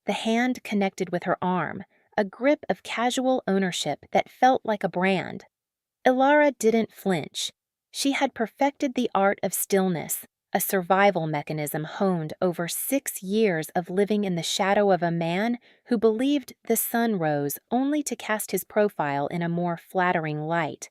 The hand connected with her arm, a grip of casual ownership that felt like a brand. Ilara didn't flinch. She had perfected the art of stillness, a survival mechanism honed over 6 years of living in the shadow of a man who believed the sun rose only to cast his profile in a more flattering light.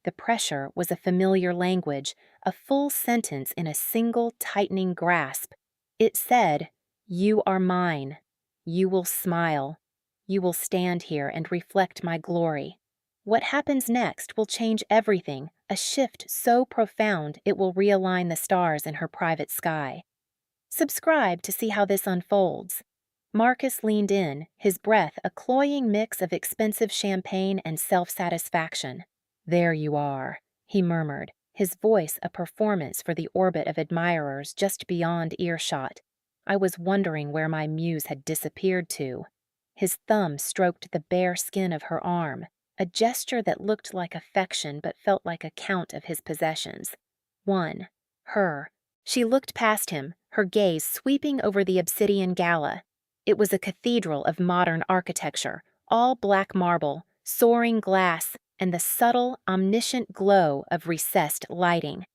The pressure was a familiar language, a full sentence in a single tightening grasp. It said, "You are mine. You will smile. You will stand here and reflect my glory. What happens next will change everything, a shift so profound it will realign the stars in her private sky. Subscribe to see how this unfolds." Marcus leaned in, his breath a cloying mix of expensive champagne and self-satisfaction. "There you are," he murmured, his voice a performance for the orbit of admirers just beyond earshot. "I was wondering where my muse had disappeared to." His thumb stroked the bare skin of her arm, a gesture that looked like affection but felt like a count of his possessions. One. Her. She looked past him, her gaze sweeping over the obsidian gala. It was a cathedral of modern architecture, all black marble, soaring glass, and the subtle, omniscient glow of recessed lighting.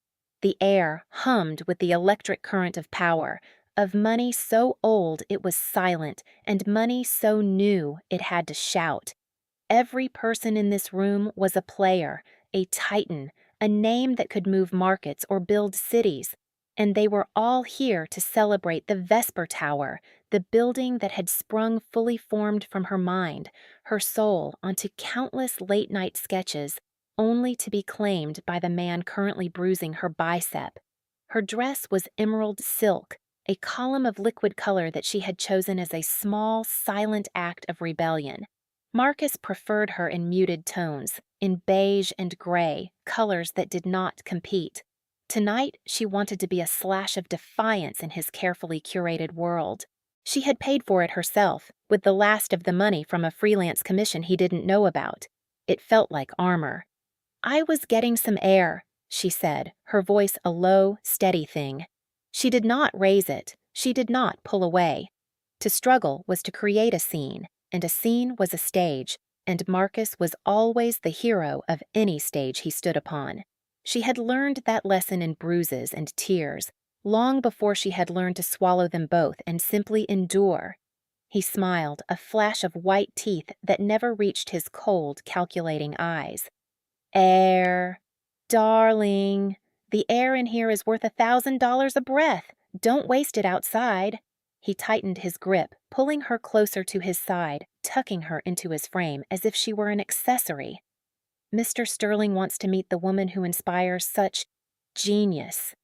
The air hummed with the electric current of power, of money so old it was silent, and money so new it had to shout. Every person in this room was a player, a titan, a name that could move markets or build cities, and they were all here to celebrate the Vesper Tower, the building that had sprung fully formed from her mind, her soul onto countless late-night sketches, only to be claimed by the man currently bruising her bicep. Her dress was emerald silk, a column of liquid color that she had chosen as a small, silent act of rebellion. Marcus preferred her in muted tones, in beige and gray, colors that did not compete. Tonight, she wanted to be a slash of defiance in his carefully curated world. She had paid for it herself, with the last of the money from a freelance commission he didn't know about. It felt like armor. "I was getting some air," she said, her voice a low, steady thing. She did not raise it. She did not pull away. To struggle was to create a scene, and a scene was a stage, and Marcus was always the hero of any stage he stood upon. She had learned that lesson in bruises and tears, long before she had learned to swallow them both and simply endure. He smiled, a flash of white teeth that never reached his cold, calculating eyes. "Air. Darling, the air in here is worth $1,000 a breath. Don't waste it outside." He tightened his grip, pulling her closer to his side, tucking her into his frame as if she were an accessory. "Mr. Sterling wants to meet the woman who inspires such genius."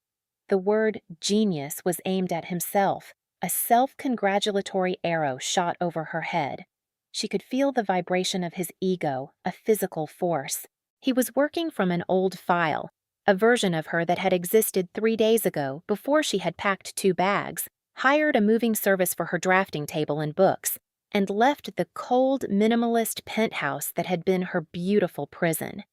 The word genius was aimed at himself, a self-congratulatory arrow shot over her head. She could feel the vibration of his ego, a physical force. He was working from an old file, a version of her that had existed 3 days ago before she had packed 2 bags, hired a moving service for her drafting table and books, and left the cold, minimalist penthouse that had been her beautiful prison.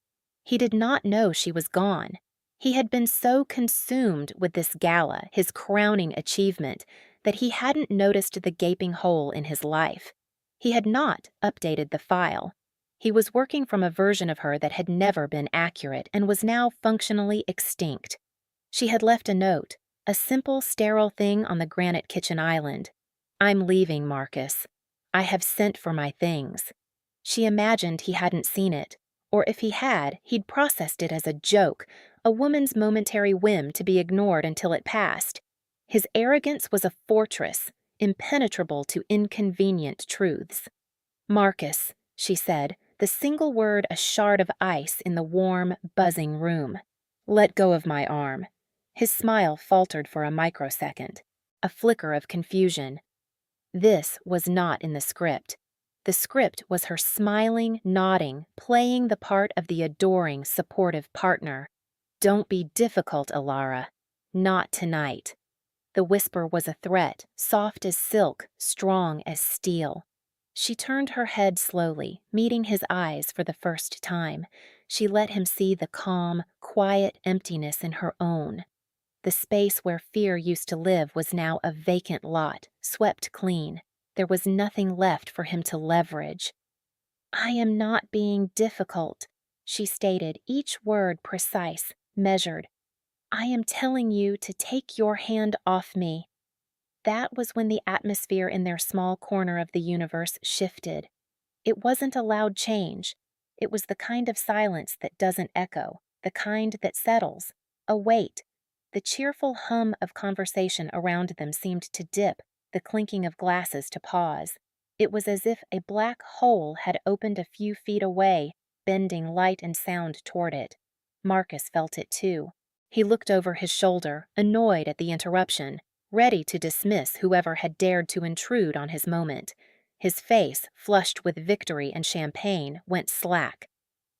He did not know she was gone. He had been so consumed with this gala, his crowning achievement, that he hadn't noticed the gaping hole in his life. He had not updated the file. He was working from a version of her that had never been accurate and was now functionally extinct. She had left a note, a simple, sterile thing on the granite kitchen island. "I'm leaving, Marcus. I have sent for my things." She imagined he hadn't seen it, or if he had, he'd processed it as a joke, a woman's momentary whim to be ignored until it passed. His arrogance was a fortress, impenetrable to inconvenient truths. "Marcus," she said, the single word a shard of ice in the warm, buzzing room. "Let go of my arm." His smile faltered for a microsecond, a flicker of confusion. This was not in the script. The script was her smiling, nodding, playing the part of the adoring, supportive partner. "Don't be difficult, Ilara. Not tonight." The whisper was a threat, soft as silk, strong as steel. She turned her head slowly, meeting his eyes for the first time. She let him see the calm, quiet emptiness in her own. The space where fear used to live was now a vacant lot, swept clean. There was nothing left for him to leverage. "I am not being difficult," she stated, each word precise, measured. "I am telling you to take your hand off me." That was when the atmosphere in their small corner of the universe shifted. It wasn't a loud change. It was the kind of silence that doesn't echo, the kind that settles. A weight. The cheerful hum of conversation around them seemed to dip, the clinking of glasses to pause. It was as if a black hole had opened a few feet away, bending light and sound toward it. Marcus felt it too. He looked over his shoulder, annoyed at the interruption, ready to dismiss whoever had dared to intrude on his moment. His face, flushed with victory and champagne, went slack.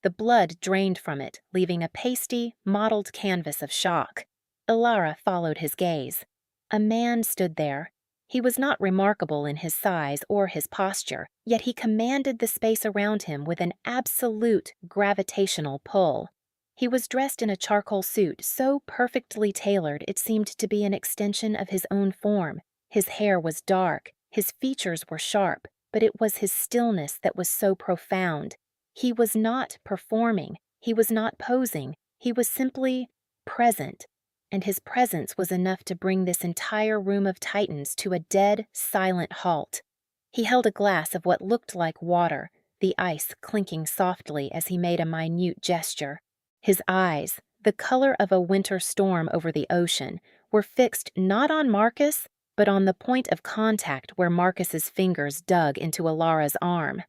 The blood drained from it, leaving a pasty, mottled canvas of shock. Ilara followed his gaze. A man stood there. He was not remarkable in his size or his posture, yet he commanded the space around him with an absolute gravitational pull. He was dressed in a charcoal suit so perfectly tailored it seemed to be an extension of his own form. His hair was dark, his features were sharp, but it was his stillness that was so profound. He was not performing, he was not posing, he was simply present. And his presence was enough to bring this entire room of titans to a dead, silent halt. He held a glass of what looked like water, the ice clinking softly as he made a minute gesture. His eyes, the color of a winter storm over the ocean, were fixed not on Marcus, but on the point of contact where Marcus's fingers dug into Ilara's arm.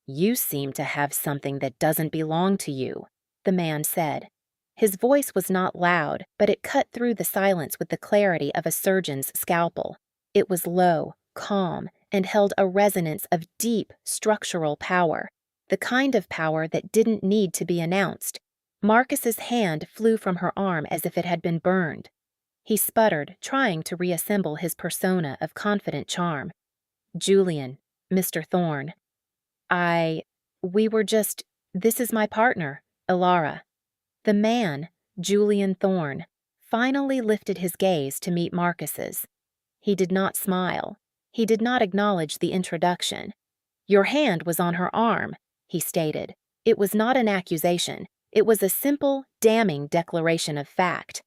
"You seem to have something that doesn't belong to you," the man said. His voice was not loud, but it cut through the silence with the clarity of a surgeon's scalpel. It was low, calm, and held a resonance of deep, structural power, the kind of power that didn't need to be announced. Marcus's hand flew from her arm as if it had been burned. He sputtered, trying to reassemble his persona of confident charm. "Julian, Mr. Thorne. This is my partner, Ilara." The man, Julian Thorne, finally lifted his gaze to meet Marcus's. He did not smile. He did not acknowledge the introduction. "Your hand was on her arm," he stated. It was not an accusation. It was a simple, damning declaration of fact.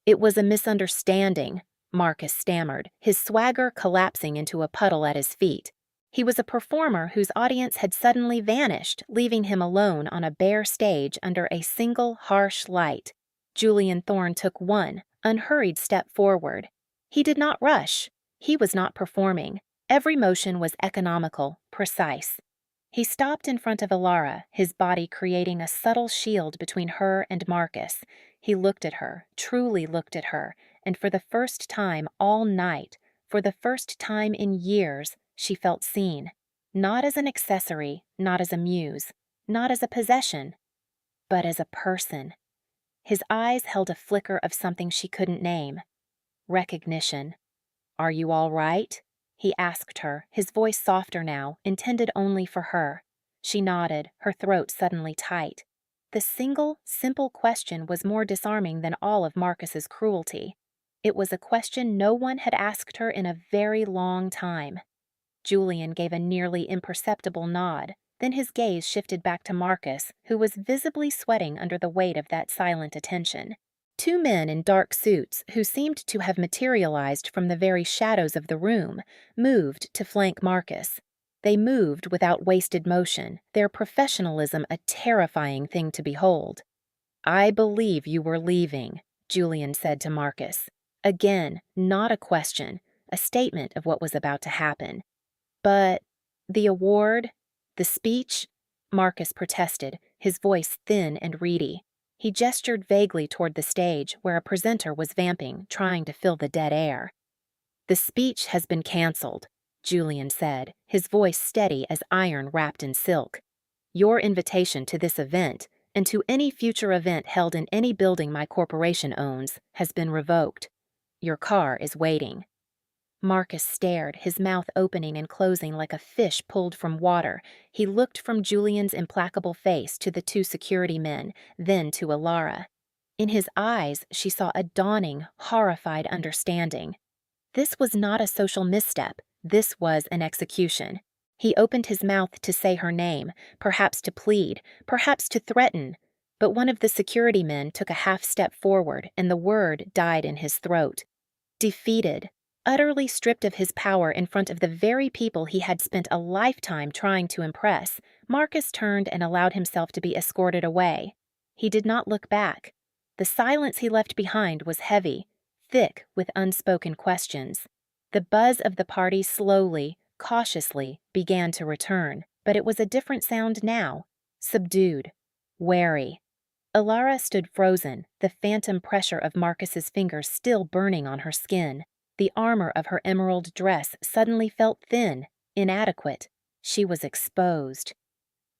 "It was a misunderstanding," Marcus stammered, his swagger collapsing into a puddle at his feet. He was a performer whose audience had suddenly vanished, leaving him alone on a bare stage under a single harsh light. Julian Thorne took one, unhurried step forward. He did not rush. He was not performing. Every motion was economical, precise. He stopped in front of Ilara, his body creating a subtle shield between her and Marcus. He looked at her, truly looked at her, and for the first time all night, for the first time in years, she felt seen. Not as an accessory, not as a muse, not as a possession, but as a person. His eyes held a flicker of something she couldn't name. Recognition. "Are you all right?" he asked her, his voice softer now, intended only for her. She nodded, her throat suddenly tight. The single, simple question was more disarming than all of Marcus's cruelty. It was a question no one had asked her in a very long time. Julian gave a nearly imperceptible nod, then his gaze shifted back to Marcus, who was visibly sweating under the weight of that silent attention. Two men in dark suits, who seemed to have materialized from the very shadows of the room, moved to flank Marcus. They moved without wasted motion, their professionalism a terrifying thing to behold. "I believe you were leaving," Julian said to Marcus. Again, not a question, a statement of what was about to happen. "But the award, the speech?" Marcus protested, his voice thin and reedy. He gestured vaguely toward the stage, where a presenter was vamping, trying to fill the dead air. "The speech has been canceled," Julian said, his voice steady as iron wrapped in silk. "Your invitation to this event, and to any future event held in any building my corporation owns, has been revoked. Your car is waiting." Marcus stared, his mouth opening and closing like a fish pulled from water. He looked from Julian's implacable face to the two security men, then to Ilara. In his eyes, she saw a dawning, horrified understanding. This was not a social misstep. This was an execution. He opened his mouth to say her name, perhaps to plead, perhaps to threaten, but one of the security men took a half step forward and the word died in his throat. Defeated, utterly stripped of his power in front of the very people he had spent a lifetime trying to impress, Marcus turned and allowed himself to be escorted away. He did not look back. The silence he left behind was heavy, thick with unspoken questions. The buzz of the party slowly, cautiously, began to return, but it was a different sound now, subdued, wary. Alara stood frozen, the phantom pressure of Marcus's fingers still burning on her skin. The armor of her emerald dress suddenly felt thin, inadequate. She was exposed.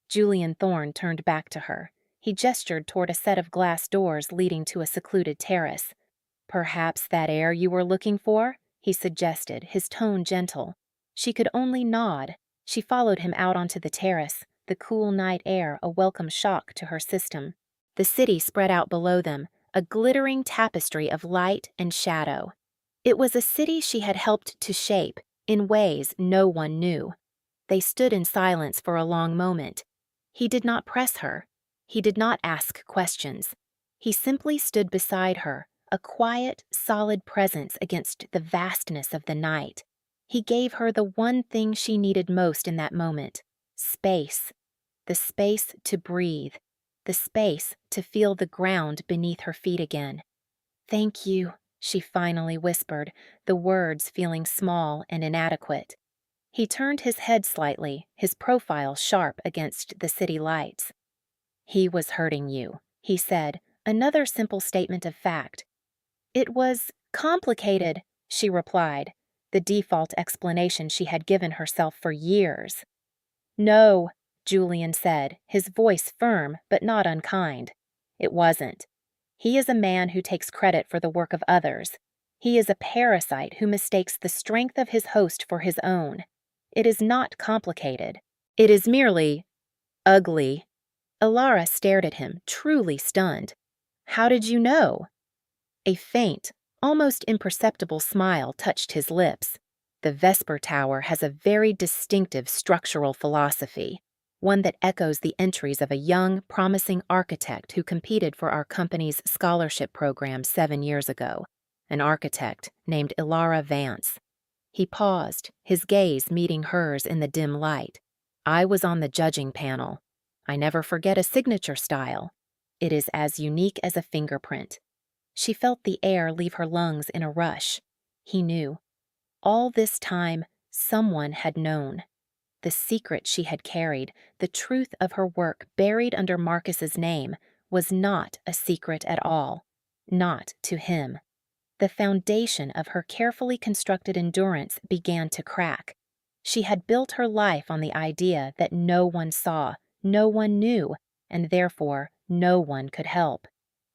Julian Thorne turned back to her. He gestured toward a set of glass doors leading to a secluded terrace. "Perhaps that air you were looking for?" he suggested, his tone gentle. She could only nod. She followed him out onto the terrace, the cool night air a welcome shock to her system. The city spread out below them, a glittering tapestry of light and shadow. It was a city she had helped to shape, in ways no one knew. They stood in silence for a long moment. He did not press her. He did not ask questions. He simply stood beside her, a quiet, solid presence against the vastness of the night. He gave her the one thing she needed most in that moment: space. The space to breathe. The space to feel the ground beneath her feet again. "Thank you," she finally whispered, the words feeling small and inadequate. He turned his head slightly, his profile sharp against the city lights. "He was hurting you," he said, another simple statement of fact. "It was complicated," she replied, the default explanation she had given herself for years. "No," Julian said, his voice firm but not unkind. "It wasn't. He is a man who takes credit for the work of others. He is a parasite who mistakes the strength of his host for his own. It is not complicated. It is merely ugly." Alara stared at him, truly stunned. "How did you know?" A faint, almost imperceptible smile touched his lips. "The Vesper Tower has a very distinctive structural philosophy, one that echoes the entries of a young, promising architect who competed for our company's scholarship program 7 years ago, an architect named Ilara Vance." He paused, his gaze meeting hers in the dim light. "I was on the judging panel. I never forget a signature style. It is as unique as a fingerprint." She felt the air leave her lungs in a rush. He knew. All this time, someone had known. The secret she had carried, the truth of her work buried under Marcus's name, was not a secret at all. Not to him. The foundation of her carefully constructed endurance began to crack. She had built her life on the idea that no one saw, no one knew, and therefore no one could help.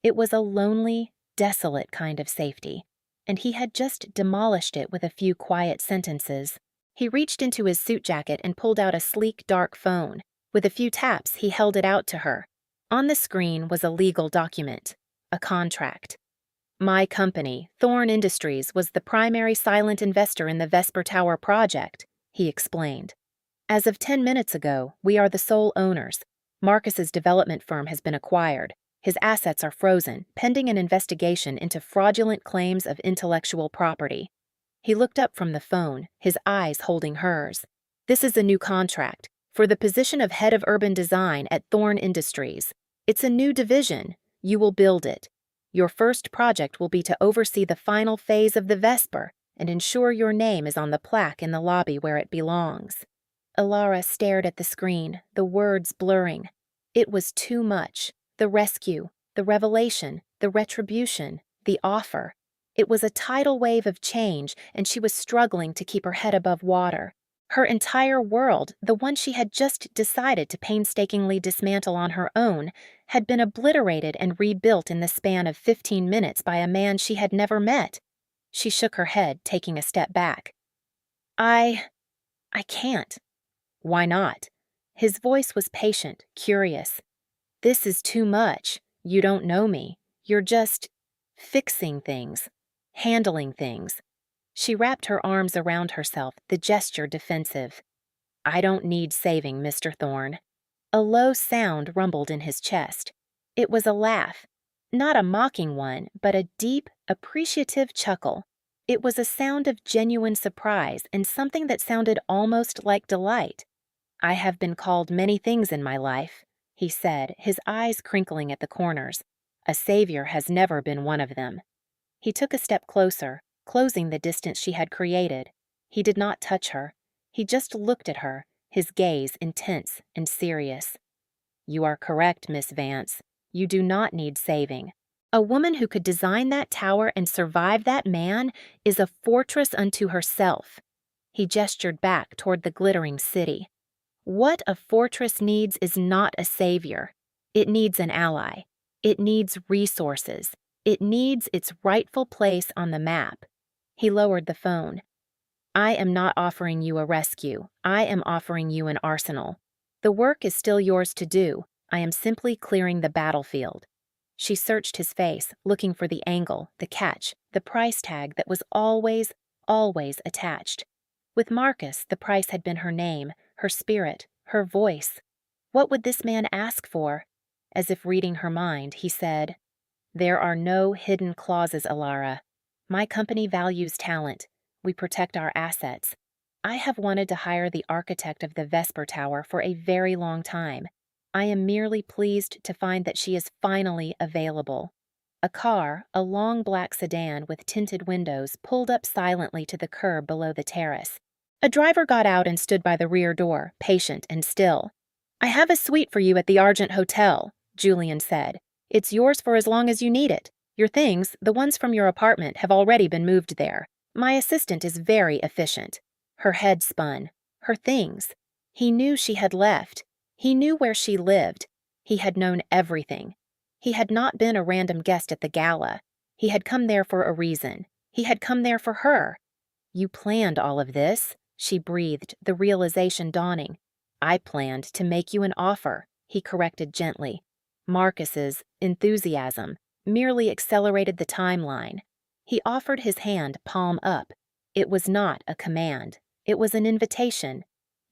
It was a lonely, desolate kind of safety, and he had just demolished it with a few quiet sentences. He reached into his suit jacket and pulled out a sleek, dark phone. With a few taps, he held it out to her. On the screen was a legal document, a contract. "My company, Thorne Industries, was the primary silent investor in the Vesper Tower project," he explained. "As of 10 minutes ago, we are the sole owners. Marcus's development firm has been acquired. His assets are frozen, pending an investigation into fraudulent claims of intellectual property." He looked up from the phone, his eyes holding hers. "This is a new contract, for the position of head of urban design at Thorne Industries. It's a new division. You will build it. Your first project will be to oversee the final phase of the Vesper and ensure your name is on the plaque in the lobby where it belongs." Alara stared at the screen, the words blurring. It was too much. The rescue, the revelation, the retribution, the offer. It was a tidal wave of change, and she was struggling to keep her head above water. Her entire world, the one she had just decided to painstakingly dismantle on her own, had been obliterated and rebuilt in the span of 15 minutes by a man she had never met. She shook her head, taking a step back. I can't." "Why not?" His voice was patient, curious. "This is too much. You don't know me. You're just fixing things, handling things. She wrapped her arms around herself, the gesture defensive. "I don't need saving, Mr. Thorne." A low sound rumbled in his chest. It was a laugh. Not a mocking one, but a deep, appreciative chuckle. It was a sound of genuine surprise and something that sounded almost like delight. "I have been called many things in my life," he said, his eyes crinkling at the corners. "A savior has never been one of them." He took a step closer, closing the distance she had created. He did not touch her. He just looked at her, his gaze intense and serious. "You are correct, Miss Vance. You do not need saving. A woman who could design that tower and survive that man is a fortress unto herself." He gestured back toward the glittering city. What a fortress needs is not a savior. It needs an ally. It needs resources. It needs its rightful place on the map. He lowered the phone. "I am not offering you a rescue. I am offering you an arsenal. The work is still yours to do. I am simply clearing the battlefield." She searched his face, looking for the angle, the catch, the price tag that was always, always attached. With Marcus, the price had been her name, her spirit, her voice. What would this man ask for? As if reading her mind, he said, "There are no hidden clauses, Alara. My company values talent. We protect our assets. I have wanted to hire the architect of the Vesper Tower for a very long time. I am merely pleased to find that she is finally available." A car, a long black sedan with tinted windows, pulled up silently to the curb below the terrace. A driver got out and stood by the rear door, patient and still. "I have a suite for you at the Argent Hotel," Julian said. "It's yours for as long as you need it. Your things, the ones from your apartment, have already been moved there. My assistant is very efficient." Her head spun. Her things. He knew she had left. He knew where she lived. He had known everything. He had not been a random guest at the gala. He had come there for a reason. He had come there for her. "You planned all of this," she breathed, the realization dawning. "I planned to make you an offer," he corrected gently. Marcus's enthusiasm merely accelerated the timeline. He offered his hand palm up. It was not a command. It was an invitation.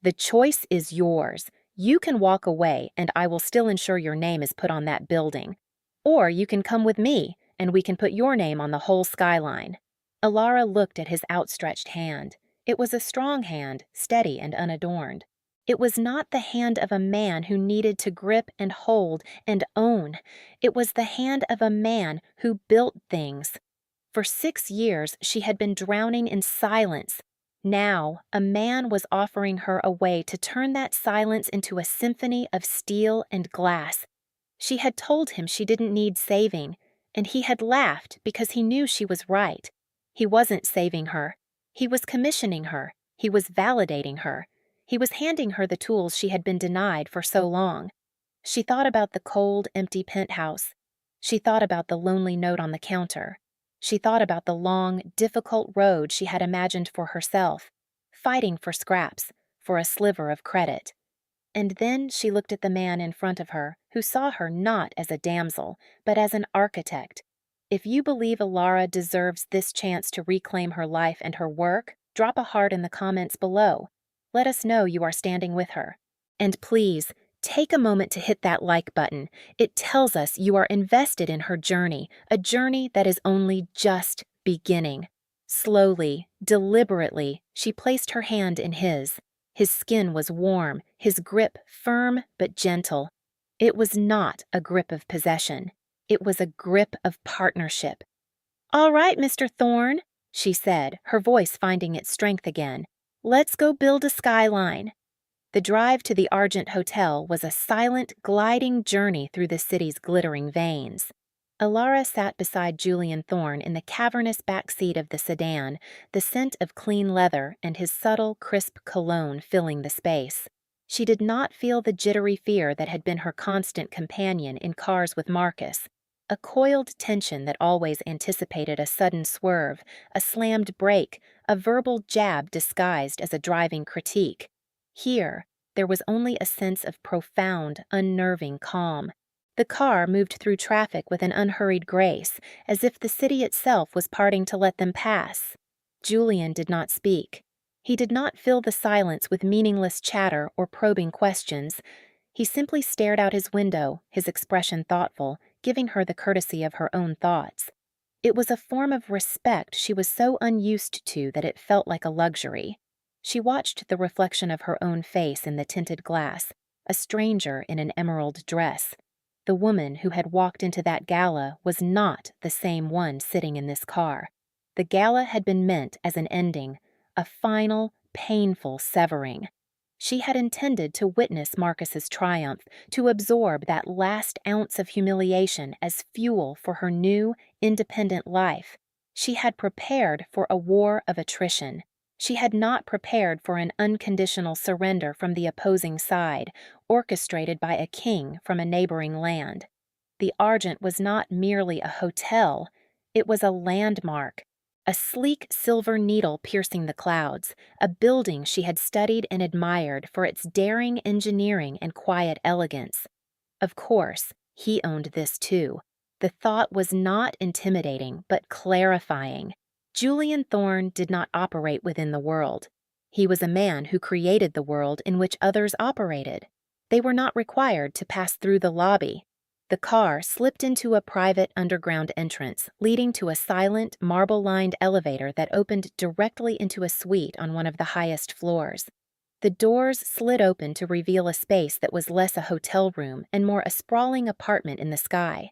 "The choice is yours. You can walk away and I will still ensure your name is put on that building. Or you can come with me and we can put your name on the whole skyline." Alara looked at his outstretched hand. It was a strong hand, steady and unadorned. It was not the hand of a man who needed to grip and hold and own. It was the hand of a man who built things. For 6 years, she had been drowning in silence. Now, a man was offering her a way to turn that silence into a symphony of steel and glass. She had told him she didn't need saving, and he had laughed because he knew she was right. He wasn't saving her. He was commissioning her. He was validating her. He was handing her the tools she had been denied for so long. She thought about the cold, empty penthouse. She thought about the lonely note on the counter. She thought about the long, difficult road she had imagined for herself, fighting for scraps, for a sliver of credit. And then she looked at the man in front of her, who saw her not as a damsel, but as an architect. If you believe Alara deserves this chance to reclaim her life and her work, drop a heart in the comments below. Let us know you are standing with her. And please, take a moment to hit that like button. It tells us you are invested in her journey, a journey that is only just beginning. Slowly, deliberately, she placed her hand in his. His skin was warm, his grip firm but gentle. It was not a grip of possession. It was a grip of partnership. "All right, Mr. Thorne," she said, her voice finding its strength again. "Let's go build a skyline." The drive to the Argent Hotel was a silent, gliding journey through the city's glittering veins. Alara sat beside Julian Thorne in the cavernous back seat of the sedan, the scent of clean leather and his subtle, crisp cologne filling the space. She did not feel the jittery fear that had been her constant companion in cars with Marcus, a coiled tension that always anticipated a sudden swerve, a slammed brake, a verbal jab disguised as a driving critique. Here, there was only a sense of profound, unnerving calm. The car moved through traffic with an unhurried grace, as if the city itself was parting to let them pass. Julian did not speak. He did not fill the silence with meaningless chatter or probing questions. He simply stared out his window, his expression thoughtful, giving her the courtesy of her own thoughts. It was a form of respect she was so unused to that it felt like a luxury. She watched the reflection of her own face in the tinted glass, a stranger in an emerald dress. The woman who had walked into that gala was not the same one sitting in this car. The gala had been meant as an ending, a final, painful severing. She had intended to witness Marcus's triumph, to absorb that last ounce of humiliation as fuel for her new, independent life. She had prepared for a war of attrition. She had not prepared for an unconditional surrender from the opposing side, orchestrated by a king from a neighboring land. The Argent was not merely a hotel, it was a landmark. A sleek silver needle piercing the clouds, a building she had studied and admired for its daring engineering and quiet elegance. Of course, he owned this too. The thought was not intimidating, but clarifying. Julian Thorne did not operate within the world. He was a man who created the world in which others operated. They were not required to pass through the lobby. The car slipped into a private underground entrance, leading to a silent, marble-lined elevator that opened directly into a suite on one of the highest floors. The doors slid open to reveal a space that was less a hotel room and more a sprawling apartment in the sky.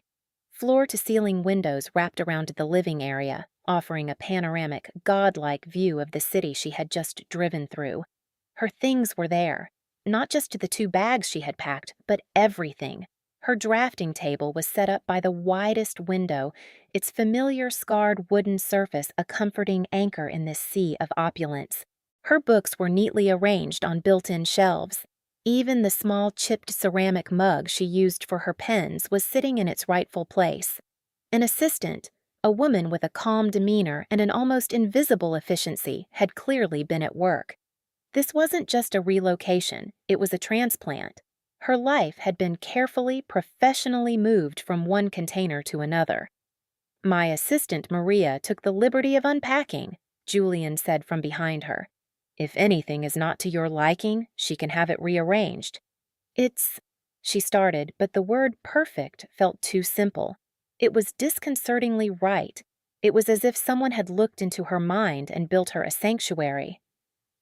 Floor-to-ceiling windows wrapped around the living area, offering a panoramic, godlike view of the city she had just driven through. Her things were there. Not just the 2 bags she had packed, but everything. Her drafting table was set up by the widest window, its familiar scarred wooden surface a comforting anchor in this sea of opulence. Her books were neatly arranged on built-in shelves. Even the small chipped ceramic mug she used for her pens was sitting in its rightful place. An assistant, a woman with a calm demeanor and an almost invisible efficiency, had clearly been at work. This wasn't just a relocation, it was a transplant. Her life had been carefully, professionally moved from one container to another. "My assistant Maria took the liberty of unpacking," Julian said from behind her. "If anything is not to your liking, she can have it rearranged." "It's—" she started, but the word perfect felt too simple. It was disconcertingly right. It was as if someone had looked into her mind and built her a sanctuary.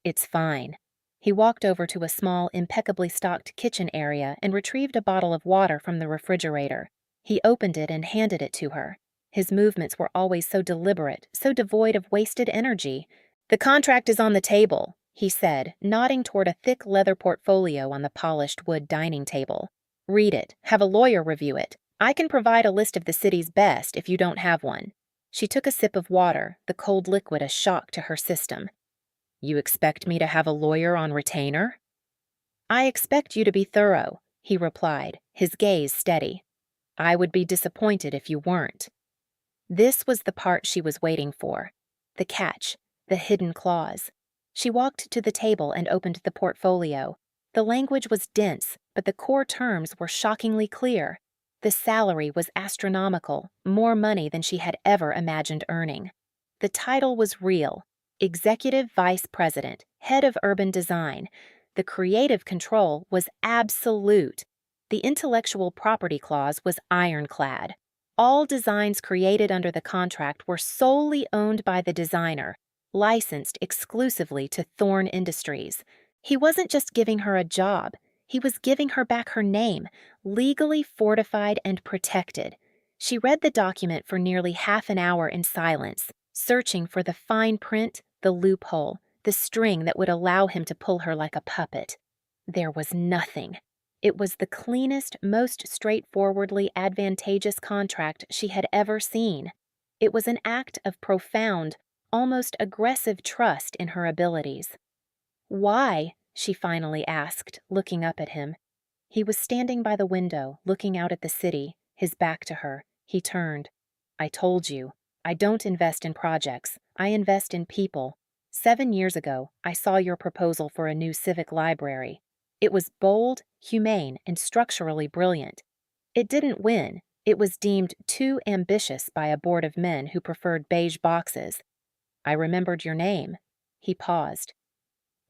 "It's fine." He walked over to a small, impeccably stocked kitchen area and retrieved a bottle of water from the refrigerator. He opened it and handed it to her. His movements were always so deliberate, so devoid of wasted energy. "The contract is on the table," he said, nodding toward a thick leather portfolio on the polished wood dining table. "Read it. Have a lawyer review it. I can provide a list of the city's best if you don't have one." She took a sip of water, the cold liquid a shock to her system. "You expect me to have a lawyer on retainer?" "I expect you to be thorough," he replied, his gaze steady. "I would be disappointed if you weren't." This was the part she was waiting for. The catch, the hidden clause. She walked to the table and opened the portfolio. The language was dense, but the core terms were shockingly clear. The salary was astronomical, more money than she had ever imagined earning. The title was real. Executive Vice President, Head of Urban Design. The creative control was absolute. The intellectual property clause was ironclad. All designs created under the contract were solely owned by the designer, licensed exclusively to Thorne Industries. He wasn't just giving her a job, he was giving her back her name, legally fortified and protected. She read the document for nearly half an hour in silence, searching for the fine print, the loophole, the string that would allow him to pull her like a puppet. There was nothing. It was the cleanest, most straightforwardly advantageous contract she had ever seen. It was an act of profound, almost aggressive trust in her abilities. "Why?" she finally asked, looking up at him. He was standing by the window, looking out at the city, his back to her. He turned. "I told you. I don't invest in projects. I invest in people. 7 years ago, I saw your proposal for a new civic library. It was bold, humane, and structurally brilliant. It didn't win. It was deemed too ambitious by a board of men who preferred beige boxes. I remembered your name. He paused.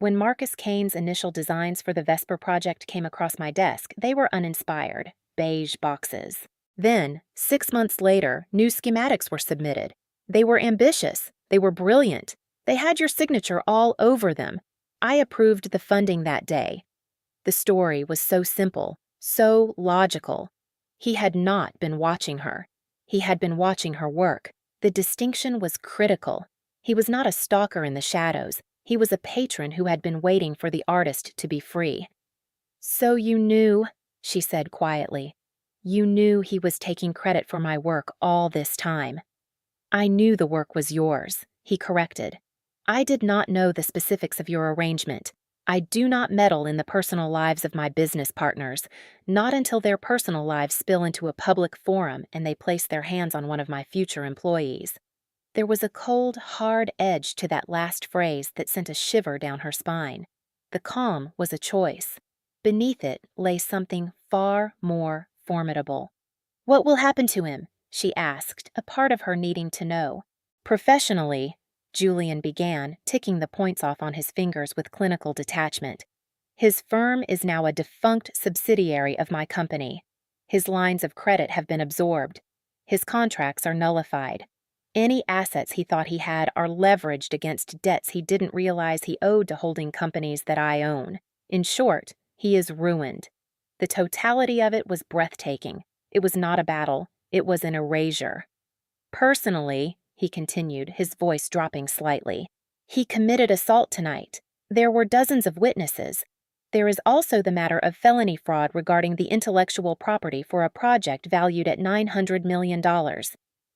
When Marcus Kane's initial designs for the Vesper project came across my desk, they were uninspired, beige boxes. Then, 6 months later, new schematics were submitted. They were ambitious. They were brilliant. They had your signature all over them. I approved the funding that day. The story was so simple, so logical. He had not been watching her. He had been watching her work. The distinction was critical. He was not a stalker in the shadows. He was a patron who had been waiting for the artist to be free. "So you knew," she said quietly. "You knew he was taking credit for my work all this time." "I knew the work was yours," he corrected. "I did not know the specifics of your arrangement. I do not meddle in the personal lives of my business partners, not until their personal lives spill into a public forum and they place their hands on one of my future employees." There was a cold, hard edge to that last phrase that sent a shiver down her spine. The calm was a choice. Beneath it lay something far more formidable. "What will happen to him?" she asked, a part of her needing to know. "Professionally," Julian began, ticking the points off on his fingers with clinical detachment. "His firm is now a defunct subsidiary of my company. His lines of credit have been absorbed. His contracts are nullified. Any assets he thought he had are leveraged against debts he didn't realize he owed to holding companies that I own. In short, he is ruined." The totality of it was breathtaking. It was not a battle. It was an erasure. "Personally," he continued, his voice dropping slightly, "he committed assault tonight. There were dozens of witnesses. There is also the matter of felony fraud regarding the intellectual property for a project valued at $900 million.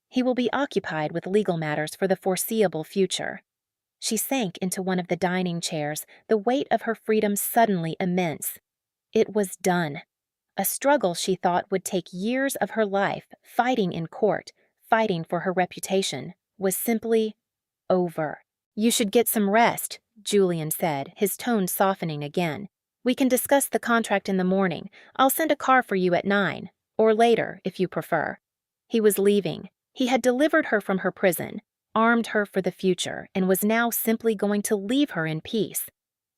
He will be occupied with legal matters for the foreseeable future." She sank into one of the dining chairs, the weight of her freedom suddenly immense. It was done. A struggle she thought would take years of her life, fighting in court, fighting for her reputation, was simply over. "You should get some rest," Julian said, his tone softening again. "We can discuss the contract in the morning. I'll send a car for you at 9, or later, if you prefer." He was leaving. He had delivered her from her prison, armed her for the future, and was now simply going to leave her in peace.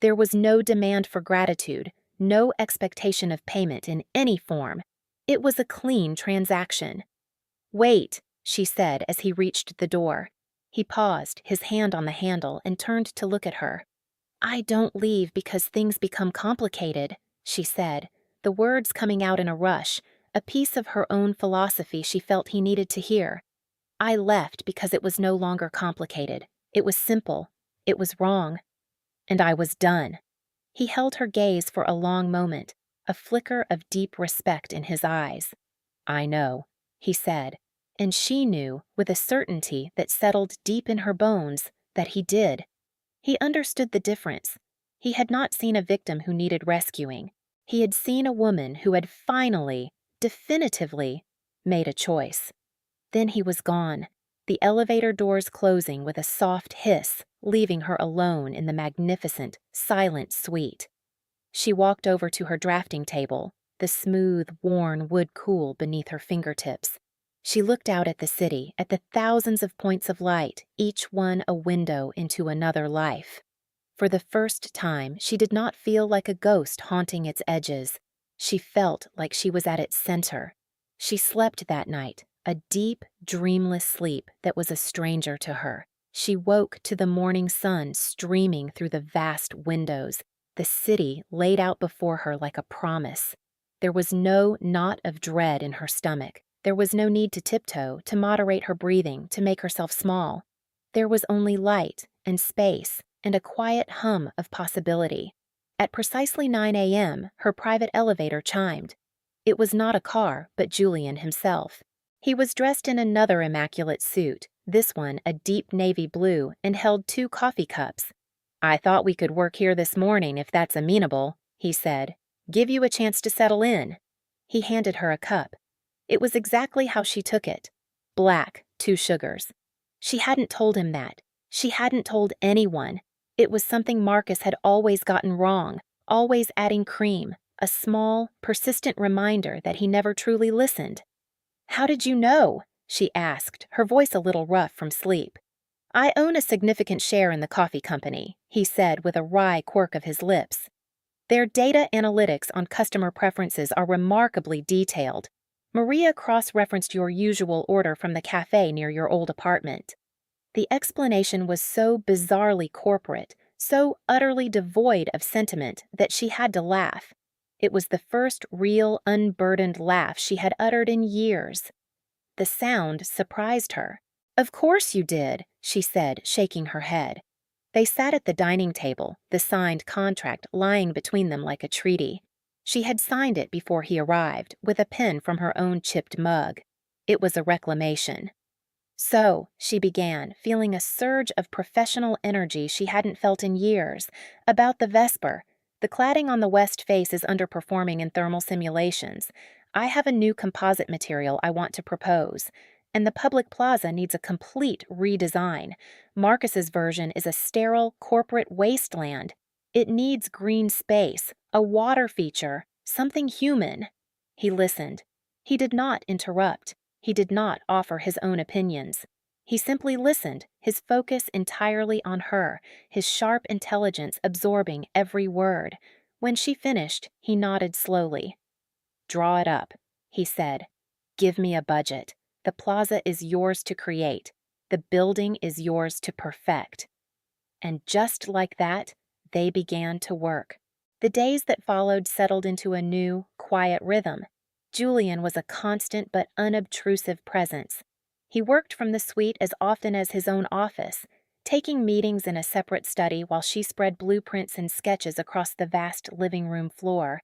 There was no demand for gratitude, no expectation of payment in any form. It was a clean transaction. "Wait," she said as he reached the door. He paused, his hand on the handle, and turned to look at her. "I don't leave because things become complicated," she said, the words coming out in a rush, a piece of her own philosophy she felt he needed to hear. "I left because it was no longer complicated. It was simple. It was wrong. And I was done." He held her gaze for a long moment, a flicker of deep respect in his eyes. "I know," he said, and she knew, with a certainty that settled deep in her bones, that he did. He understood the difference. He had not seen a victim who needed rescuing. He had seen a woman who had finally, definitively, made a choice. Then he was gone, the elevator doors closing with a soft hiss, leaving her alone in the magnificent, silent suite. She walked over to her drafting table, the smooth, worn wood cool beneath her fingertips. She looked out at the city, at the thousands of points of light, each one a window into another life. For the first time, she did not feel like a ghost haunting its edges. She felt like she was at its center. She slept that night, a deep, dreamless sleep that was a stranger to her. She woke to the morning sun streaming through the vast windows, the city laid out before her like a promise. There was no knot of dread in her stomach. There was no need to tiptoe, to moderate her breathing, to make herself small. There was only light and space and a quiet hum of possibility. At precisely 9 a.m., her private elevator chimed. It was not a car, but Julian himself. He was dressed in another immaculate suit, this one a deep navy blue, and held 2 coffee cups. "I thought we could work here this morning if that's amenable," he said. "Give you a chance to settle in." He handed her a cup. It was exactly how she took it. Black, 2 sugars. She hadn't told him that. She hadn't told anyone. It was something Marcus had always gotten wrong, always adding cream, a small, persistent reminder that he never truly listened. "How did you know?" she asked, her voice a little rough from sleep. I own a significant share in the coffee company, he said with a wry quirk of his lips. Their data analytics on customer preferences are remarkably detailed. Maria cross-referenced your usual order from the cafe near your old apartment. The explanation was so bizarrely corporate, so utterly devoid of sentiment that she had to laugh. It was the first real, unburdened laugh she had uttered in years. The sound surprised her. "Of course you did," she said, shaking her head. They sat at the dining table, the signed contract lying between them like a treaty. She had signed it before he arrived, with a pen from her own chipped mug. It was a reclamation. "So," she began, feeling a surge of professional energy she hadn't felt in years, "about the Vesper. The cladding on the west face is underperforming in thermal simulations. I have a new composite material I want to propose. And the public plaza needs a complete redesign. Marcus's version is a sterile corporate wasteland. It needs green space, a water feature, something human." He listened. He did not interrupt. He did not offer his own opinions. He simply listened, his focus entirely on her, his sharp intelligence absorbing every word. When she finished, he nodded slowly. "Draw it up," he said. "Give me a budget. The plaza is yours to create. The building is yours to perfect." And just like that, they began to work. The days that followed settled into a new, quiet rhythm. Julian was a constant but unobtrusive presence. He worked from the suite as often as his own office, taking meetings in a separate study while she spread blueprints and sketches across the vast living room floor.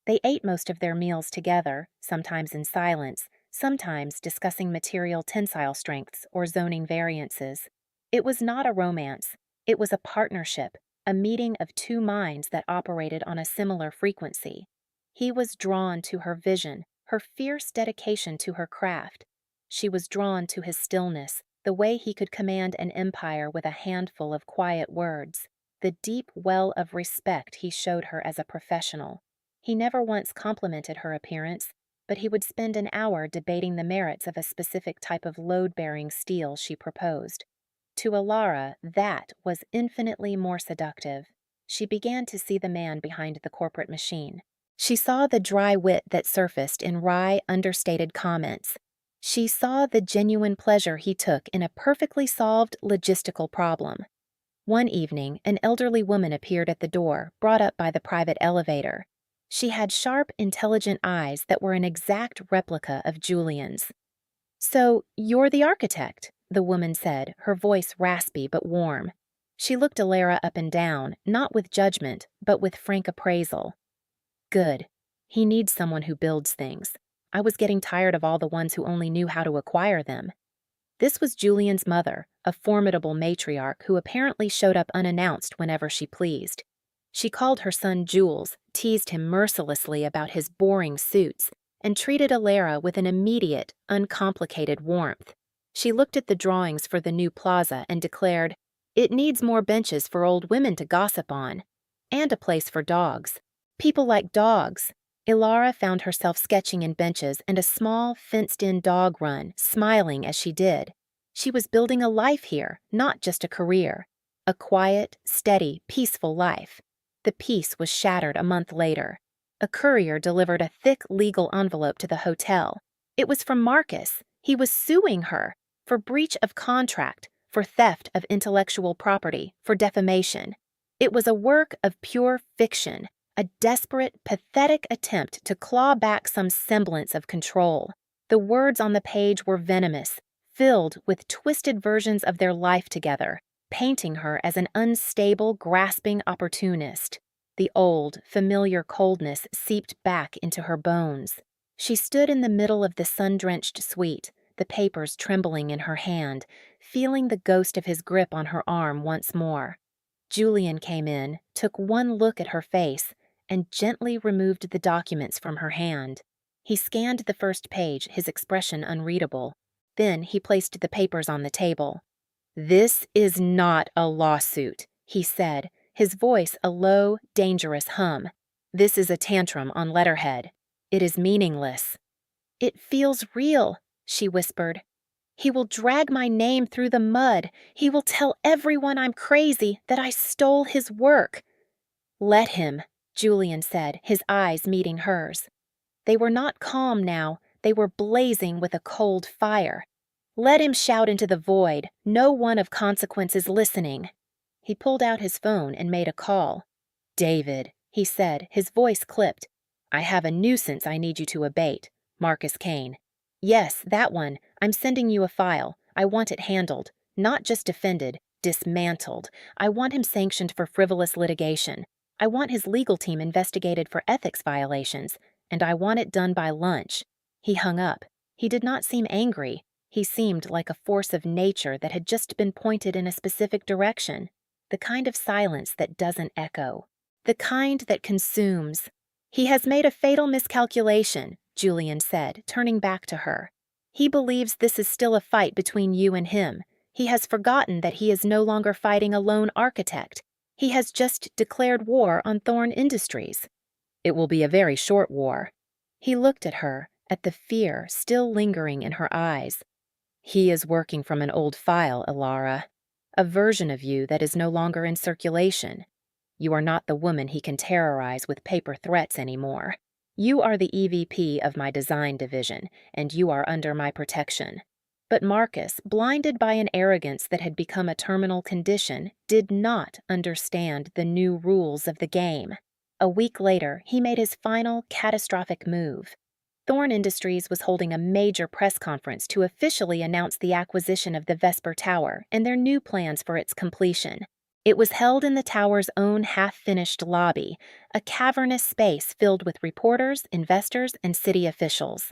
They ate most of their meals together, sometimes in silence, sometimes discussing material tensile strengths or zoning variances. It was not a romance. It was a partnership, a meeting of two minds that operated on a similar frequency. He was drawn to her vision, her fierce dedication to her craft. She was drawn to his stillness, the way he could command an empire with a handful of quiet words, the deep well of respect he showed her as a professional. He never once complimented her appearance, but he would spend an hour debating the merits of a specific type of load-bearing steel she proposed. To Alara, that was infinitely more seductive. She began to see the man behind the corporate machine. She saw the dry wit that surfaced in wry, understated comments. She saw the genuine pleasure he took in a perfectly solved logistical problem. One evening, an elderly woman appeared at the door, brought up by the private elevator. She had sharp, intelligent eyes that were an exact replica of Julian's. "So, you're the architect," the woman said, her voice raspy but warm. She looked Alara up and down, not with judgment, but with frank appraisal. "Good. He needs someone who builds things. I was getting tired of all the ones who only knew how to acquire them." This was Julian's mother, a formidable matriarch who apparently showed up unannounced whenever she pleased. She called her son Jules, teased him mercilessly about his boring suits, and treated Alara with an immediate, uncomplicated warmth. She looked at the drawings for the new plaza and declared, "It needs more benches for old women to gossip on. And a place for dogs. People like dogs." Alara found herself sketching in benches and a small, fenced-in dog run, smiling as she did. She was building a life here, not just a career. A quiet, steady, peaceful life. The peace was shattered a month later. A courier delivered a thick legal envelope to the hotel. It was from Marcus. He was suing her for breach of contract, for theft of intellectual property, for defamation. It was a work of pure fiction, a desperate, pathetic attempt to claw back some semblance of control. The words on the page were venomous, filled with twisted versions of their life together, painting her as an unstable, grasping opportunist. The old, familiar coldness seeped back into her bones. She stood in the middle of the sun-drenched suite, the papers trembling in her hand, feeling the ghost of his grip on her arm once more. Julian came in, took one look at her face, and gently removed the documents from her hand. He scanned the first page, his expression unreadable. Then he placed the papers on the table. "This is not a lawsuit," he said, his voice a low, dangerous hum. "This is a tantrum on letterhead. It is meaningless." "It feels real," she whispered. He will drag my name through the mud. He will tell everyone I'm crazy, that I stole his work. Let him, Julian said, his eyes meeting hers. They were not calm now. They were blazing with a cold fire. Let him shout into the void. No one of consequence is listening. He pulled out his phone and made a call. David, he said, his voice clipped. I have a nuisance I need you to abate. Marcus Kane. Yes, that one. I'm sending you a file. I want it handled. Not just defended, dismantled. I want him sanctioned for frivolous litigation. I want his legal team investigated for ethics violations. And I want it done by lunch. He hung up. He did not seem angry. He seemed like a force of nature that had just been pointed in a specific direction. The kind of silence that doesn't echo. The kind that consumes. He has made a fatal miscalculation, Julian said, turning back to her. He believes this is still a fight between you and him. He has forgotten that he is no longer fighting a lone architect. He has just declared war on Thorn Industries. It will be a very short war. He looked at her, at the fear still lingering in her eyes. He is working from an old file, Ilara. A version of you that is no longer in circulation. You are not the woman he can terrorize with paper threats anymore. You are the EVP of my design division, and you are under my protection. But Marcus, blinded by an arrogance that had become a terminal condition, did not understand the new rules of the game. A week later, he made his final, catastrophic move. Thorn Industries was holding a major press conference to officially announce the acquisition of the Vesper Tower and their new plans for its completion. It was held in the tower's own half-finished lobby, a cavernous space filled with reporters, investors, and city officials.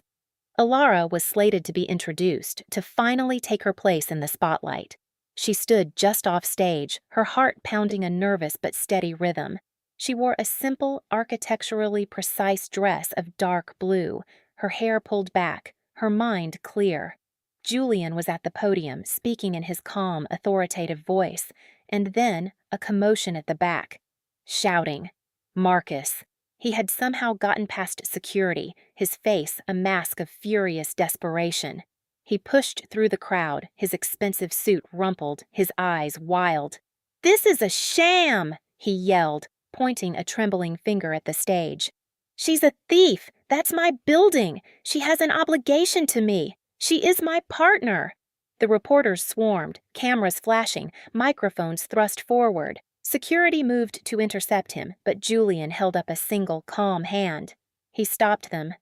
Ilara was slated to be introduced, to finally take her place in the spotlight. She stood just off stage, her heart pounding a nervous but steady rhythm. She wore a simple, architecturally precise dress of dark blue, her hair pulled back, her mind clear. Julian was at the podium, speaking in his calm, authoritative voice, and then a commotion at the back. Shouting. Marcus. He had somehow gotten past security, his face a mask of furious desperation. He pushed through the crowd, his expensive suit rumpled, his eyes wild. "This is a sham!" he yelled, pointing a trembling finger at the stage. "She's a thief! That's my building! She has an obligation to me! She is my partner!" The reporters swarmed, cameras flashing, microphones thrust forward. Security moved to intercept him, but Julian held up a single, calm hand. He stopped them.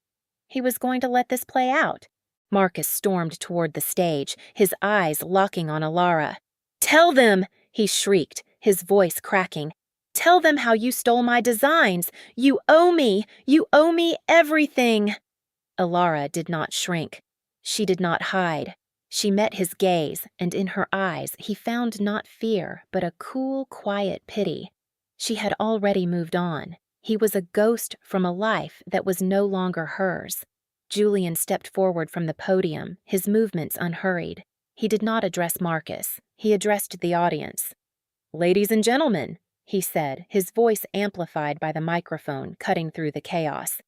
He was going to let this play out. Marcus stormed toward the stage, his eyes locking on Ilara. "Tell them!" he shrieked, his voice cracking. "Tell them how you stole my designs! You owe me! You owe me everything!" Ilara did not shrink. She did not hide. She met his gaze, and in her eyes he found not fear, but a cool, quiet pity. She had already moved on. He was a ghost from a life that was no longer hers. Julian stepped forward from the podium, his movements unhurried. He did not address Marcus. He addressed the audience. "Ladies and gentlemen," he said, his voice amplified by the microphone cutting through the chaos.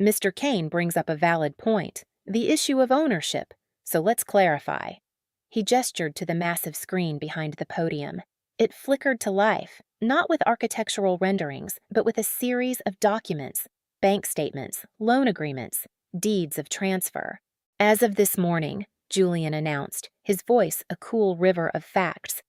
"Mr. Kane brings up a valid point, the issue of ownership. So let's clarify." He gestured to the massive screen behind the podium. It flickered to life, not with architectural renderings, but with a series of documents, bank statements, loan agreements, deeds of transfer. "As of this morning," Julian announced, his voice a cool river of facts,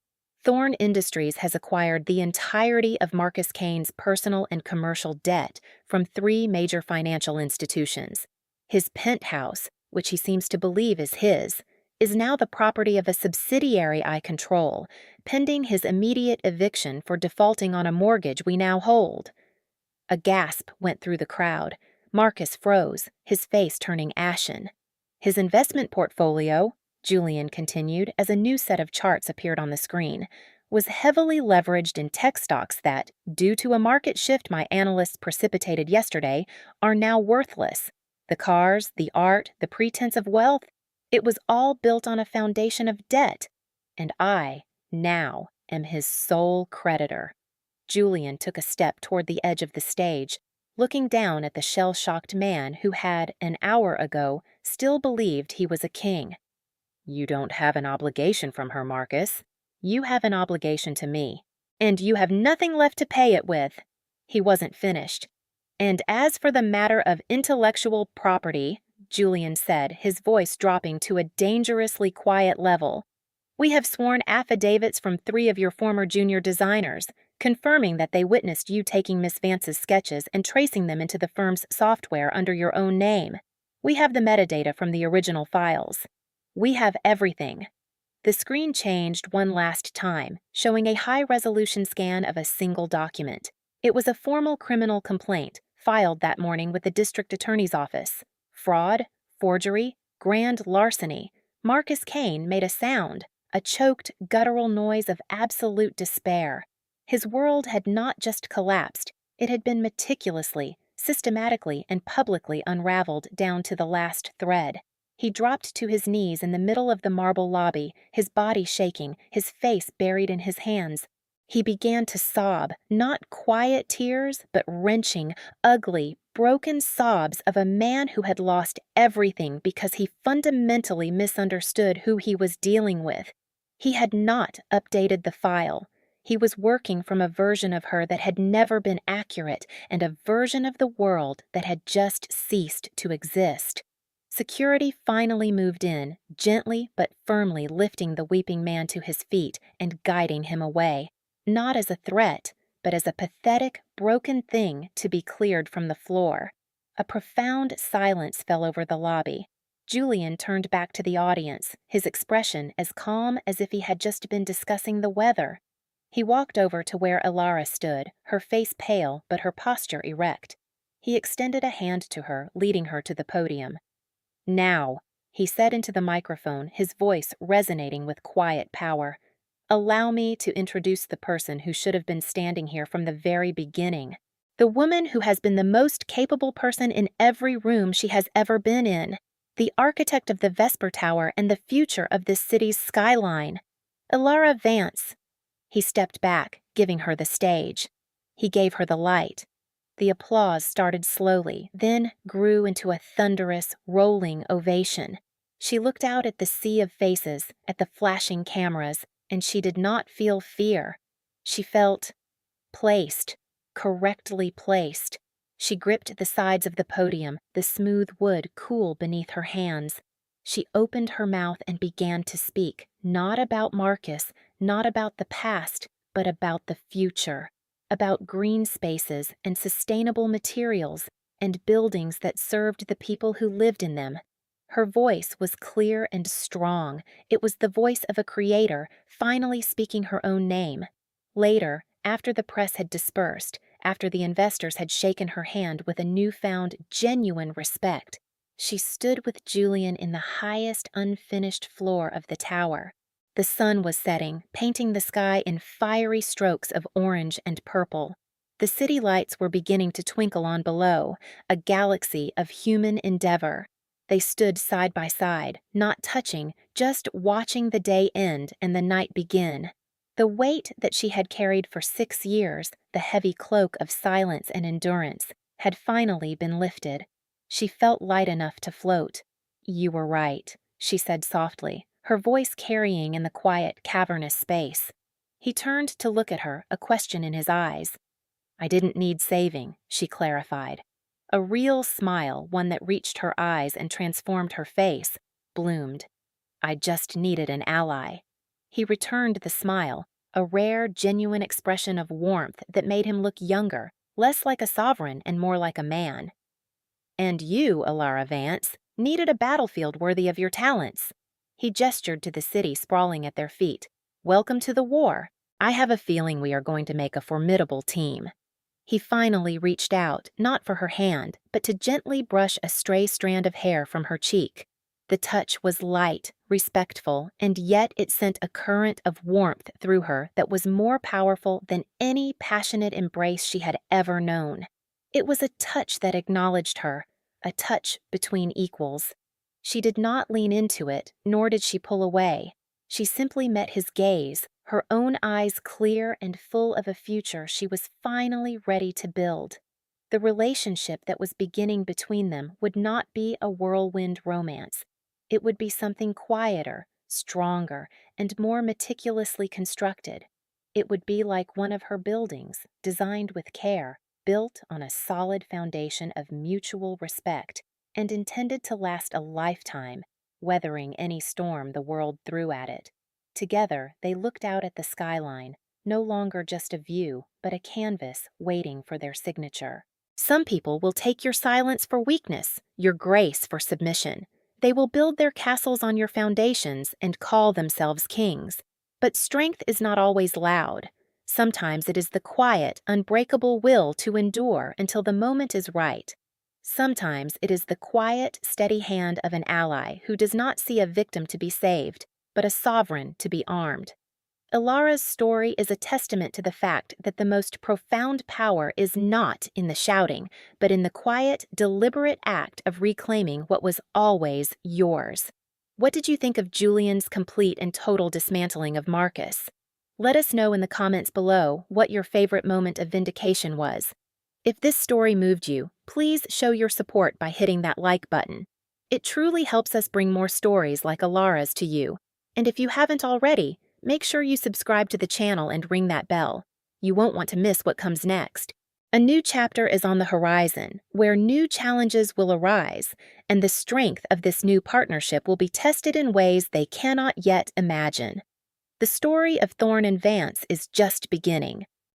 "Thorn Industries has acquired the entirety of Marcus Kane's personal and commercial debt from 3 major financial institutions. His penthouse, which he seems to believe is his, is now the property of a subsidiary I control, pending his immediate eviction for defaulting on a mortgage we now hold." A gasp went through the crowd. Marcus froze, his face turning ashen. "His investment portfolio," Julian continued as a new set of charts appeared on the screen, "was heavily leveraged in tech stocks that, due to a market shift my analysts precipitated yesterday, are now worthless. The cars, the art, the pretense of wealth, it was all built on a foundation of debt. And I, now, am his sole creditor." Julian took a step toward the edge of the stage, looking down at the shell-shocked man who had, an hour ago, still believed he was a king. You don't have an obligation from her, Marcus. You have an obligation to me. And you have nothing left to pay it with. He wasn't finished. And as for the matter of intellectual property, Julian said, his voice dropping to a dangerously quiet level, we have sworn affidavits from 3 of your former junior designers, confirming that they witnessed you taking Miss Vance's sketches and tracing them into the firm's software under your own name. We have the metadata from the original files. We have everything. The screen changed one last time, showing a high-resolution scan of a single document. It was a formal criminal complaint, filed that morning with the district attorney's office. Fraud, forgery, grand larceny. Marcus Kane made a sound, a choked, guttural noise of absolute despair. His world had not just collapsed, it had been meticulously, systematically, and publicly unraveled down to the last thread. He dropped to his knees in the middle of the marble lobby, his body shaking, his face buried in his hands. He began to sob, not quiet tears, but wrenching, ugly, broken sobs of a man who had lost everything because he fundamentally misunderstood who he was dealing with. He had not updated the file. He was working from a version of her that had never been accurate and a version of the world that had just ceased to exist. Security finally moved in, gently but firmly lifting the weeping man to his feet and guiding him away, not as a threat, but as a pathetic, broken thing to be cleared from the floor. A profound silence fell over the lobby. Julian turned back to the audience, his expression as calm as if he had just been discussing the weather. He walked over to where Elara stood, her face pale but her posture erect. He extended a hand to her, leading her to the podium. Now, he said into the microphone, his voice resonating with quiet power, allow me to introduce the person who should have been standing here from the very beginning. The woman who has been the most capable person in every room she has ever been in. The architect of the Vesper Tower and the future of this city's skyline. Elara Vance. He stepped back, giving her the stage. He gave her the light. The applause started slowly, then grew into a thunderous, rolling ovation. She looked out at the sea of faces, at the flashing cameras, and she did not feel fear. She felt placed, correctly placed. She gripped the sides of the podium, the smooth wood cool beneath her hands. She opened her mouth and began to speak, not about Marcus, not about the past, but about the future. About green spaces and sustainable materials and buildings that served the people who lived in them. Her voice was clear and strong. It was the voice of a creator, finally speaking her own name. Later, after the press had dispersed, after the investors had shaken her hand with a newfound, genuine respect, she stood with Julian in the highest unfinished floor of the tower. The sun was setting, painting the sky in fiery strokes of orange and purple. The city lights were beginning to twinkle on below, a galaxy of human endeavor. They stood side by side, not touching, just watching the day end and the night begin. The weight that she had carried for 6 years, the heavy cloak of silence and endurance, had finally been lifted. She felt light enough to float. You were right, she said softly, her voice carrying in the quiet, cavernous space. He turned to look at her, a question in his eyes. I didn't need saving, she clarified. A real smile, one that reached her eyes and transformed her face, bloomed. I just needed an ally. He returned the smile, a rare, genuine expression of warmth that made him look younger, less like a sovereign and more like a man. And you, Elara Vance, needed a battlefield worthy of your talents. He gestured to the city sprawling at their feet. Welcome to the war. I have a feeling we are going to make a formidable team. He finally reached out, not for her hand, but to gently brush a stray strand of hair from her cheek. The touch was light, respectful, and yet it sent a current of warmth through her that was more powerful than any passionate embrace she had ever known. It was a touch that acknowledged her, a touch between equals. She did not lean into it, nor did she pull away. She simply met his gaze, her own eyes clear and full of a future she was finally ready to build. The relationship that was beginning between them would not be a whirlwind romance. It would be something quieter, stronger, and more meticulously constructed. It would be like one of her buildings, designed with care, built on a solid foundation of mutual respect, and intended to last a lifetime, weathering any storm the world threw at it. Together, they looked out at the skyline, no longer just a view, but a canvas waiting for their signature. Some people will take your silence for weakness, your grace for submission. They will build their castles on your foundations and call themselves kings. But strength is not always loud. Sometimes it is the quiet, unbreakable will to endure until the moment is right. Sometimes it is the quiet, steady hand of an ally who does not see a victim to be saved, but a sovereign to be armed. Ilara's story is a testament to the fact that the most profound power is not in the shouting, but in the quiet, deliberate act of reclaiming what was always yours. What did you think of Julian's complete and total dismantling of Marcus? Let us know in the comments below what your favorite moment of vindication was. If this story moved you, please show your support by hitting that like button. It truly helps us bring more stories like Ilara's to you. And if you haven't already, make sure you subscribe to the channel and ring that bell. You won't want to miss what comes next. A new chapter is on the horizon, where new challenges will arise, and the strength of this new partnership will be tested in ways they cannot yet imagine. The story of Thorne and Vance is just beginning.